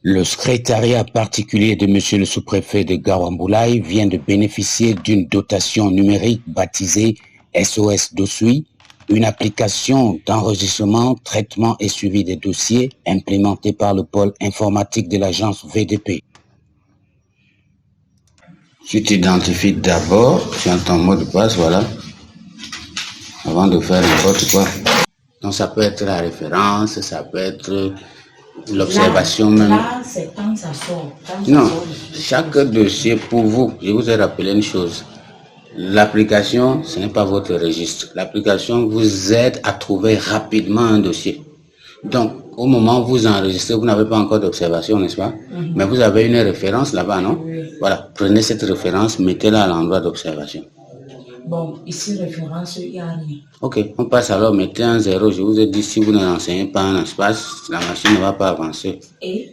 Le secrétariat particulier de Monsieur le sous-préfet de Gaouamboulaye vient de bénéficier d'une dotation numérique baptisée SOS Dossier, une application d'enregistrement, traitement et suivi des dossiers implémentée par le pôle informatique de l'agence VDP. Tu t'identifies d'abord, tu as ton mot de passe, voilà, avant de faire n'importe quoi. Donc ça peut être la référence, ça peut être l'observation même. Là, c'est quand ça sort. Non, chaque dossier, pour vous, je vous ai rappelé une chose. L'application, ce n'est pas votre registre. L'application vous aide à trouver rapidement un dossier. Donc, au moment où vous enregistrez, vous n'avez pas encore d'observation, n'est-ce pas? Mais vous avez une référence là-bas, non? Oui. Voilà, prenez cette référence, mettez-la à l'endroit d'observation. Bon, ici, référence, il n'y a rien. Ok, on passe alors, mettez un 0. Je vous ai dit, si vous ne renseignez pas un espace, la machine ne va pas avancer. Et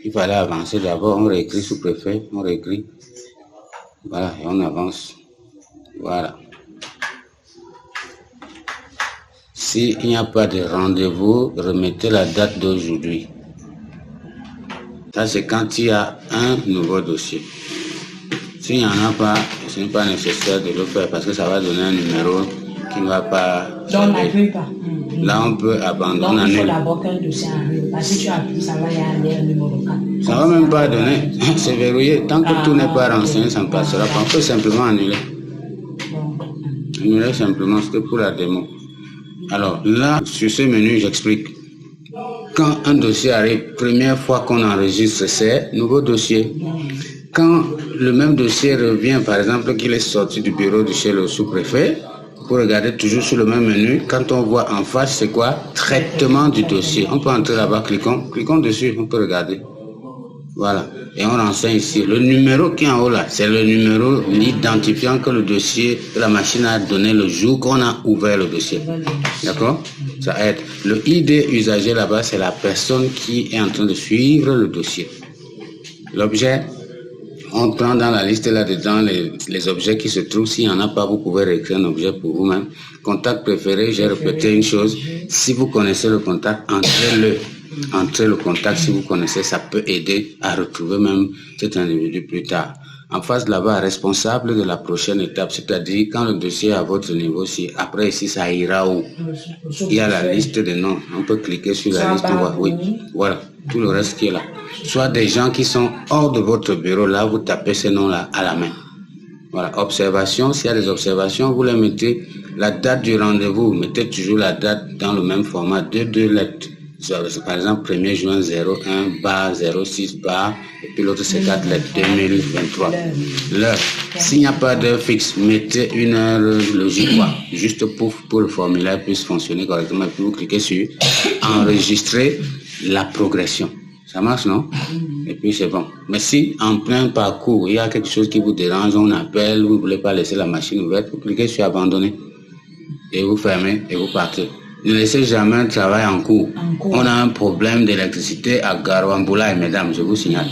il fallait avancer d'abord, on réécrit sous-préfet, on réécrit. Voilà, et on avance. Voilà. S'il n'y a pas de rendez-vous, remettez la date d'aujourd'hui. Ça, c'est quand il y a un nouveau dossier. S'il n'y en a pas, ce n'est pas nécessaire de le faire parce que ça va donner un numéro qui ne va pas... donc, on n'appuie pas. Là, on peut abandonner. Donc, il faut d'abord qu'un dossier arrive. Parce que si tu appuies, ça va y aller un numéro 4. Ça ne va même pas donner. C'est verrouillé. Tant que tout n'est pas renseigné, ça ne passera pas. On peut simplement annuler. Annuler simplement, c'était pour la démo. Alors là, sur ce menu, j'explique. Quand un dossier arrive, première fois qu'on enregistre, c'est nouveau dossier. Quand le même dossier revient, par exemple, qu'il est sorti du bureau de chez le sous-préfet, pour regarder toujours sur le même menu, quand on voit en face, c'est quoi? Traitement du dossier. On peut entrer là-bas, cliquons dessus, on peut regarder. Voilà. Et on renseigne ici. Le numéro qui est en haut là, c'est le numéro identifiant que le dossier, que la machine a donné le jour qu'on a ouvert le dossier. D'accord? Ça aide. Le ID usager là-bas, c'est la personne qui est en train de suivre le dossier. L'objet, on prend dans la liste là-dedans les objets qui se trouvent. S'il n'y en a pas, vous pouvez réécrire un objet pour vous-même. Contact préféré, j'ai répété une chose. Si vous connaissez le contact, entrez le contact. Si vous connaissez, ça peut aider à retrouver même cet individu plus tard. En face là-bas, responsable de la prochaine étape, c'est-à-dire quand le dossier est à votre niveau, si après ici, ça ira où? Il y a la liste des noms. On peut cliquer sur la liste. Oui, voilà, tout le reste qui est là. Soit des gens qui sont hors de votre bureau, là, vous tapez ces noms-là à la main. Voilà, observation, s'il y a des observations, vous les mettez. La date du rendez-vous, vous mettez toujours la date dans le même format, deux lettres. Par exemple, 1er juin 01 bar 06 bar, et puis l'autre c'est 4 lettres, 2023. L'heure. S'il n'y a pas d'heure fixe, mettez une heure logique, quoi. Juste pour le formulaire puisse fonctionner correctement, et puis vous cliquez sur enregistrer la progression. Ça marche, non? Et puis c'est bon. Mais si en plein parcours, il y a quelque chose qui vous dérange, on appelle, vous ne voulez pas laisser la machine ouverte, vous cliquez sur abandonner. Et vous fermez et vous partez. Ne laissez jamais un travail en cours. On a un problème d'électricité à Gaouamboulaye, mesdames, je vous signale.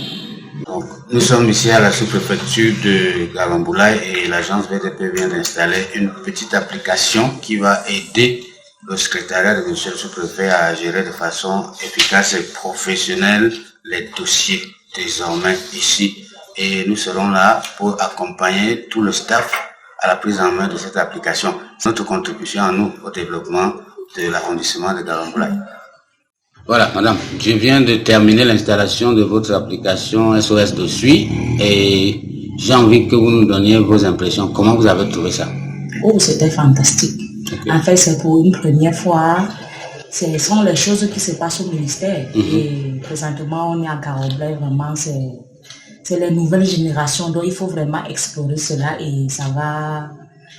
Donc, nous sommes ici à la sous-préfecture de Gaouamboulaye et l'agence VDP vient d'installer une petite application qui va aider le secrétariat de monsieur le sous-préfet à gérer de façon efficace et professionnelle les dossiers désormais ici. Et nous serons là pour accompagner tout le staff à la prise en main de cette application. Notre contribution à nous au développement de l'arrondissement de Gaouamboulaye. Voilà, madame, je viens de terminer l'installation de votre application SOS Dossier et j'ai envie que vous nous donniez vos impressions. Comment vous avez trouvé ça? Oh, c'était fantastique. Okay. En fait, c'est pour une première fois. Ce sont les choses qui se passent au ministère. Et présentement, on est à Gaouamboulaye, vraiment, c'est les nouvelles générations. Donc, il faut vraiment explorer cela et ça va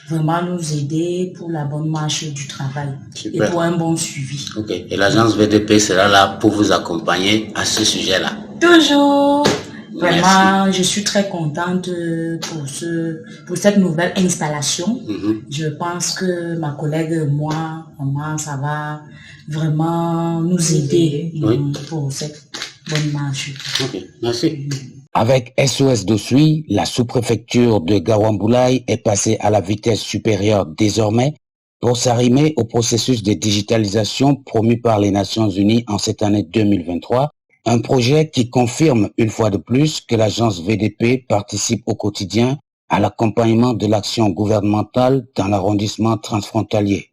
vraiment nous aider pour la bonne marche du travail. Super. Et pour un bon suivi. Ok. Et l'agence VDP sera là pour vous accompagner à ce sujet-là. Toujours. Vraiment, je suis très contente pour cette nouvelle installation. Je pense que ma collègue et moi, vraiment, ça va vraiment nous aider pour cette bonne marche. Ok, merci. Avec SOS Dossier, la sous-préfecture de Gaouamboulaye est passée à la vitesse supérieure désormais pour s'arrimer au processus de digitalisation promu par les Nations Unies en cette année 2023 Un projet qui confirme une fois de plus que l'agence VDP participe au quotidien à l'accompagnement de l'action gouvernementale dans l'arrondissement transfrontalier.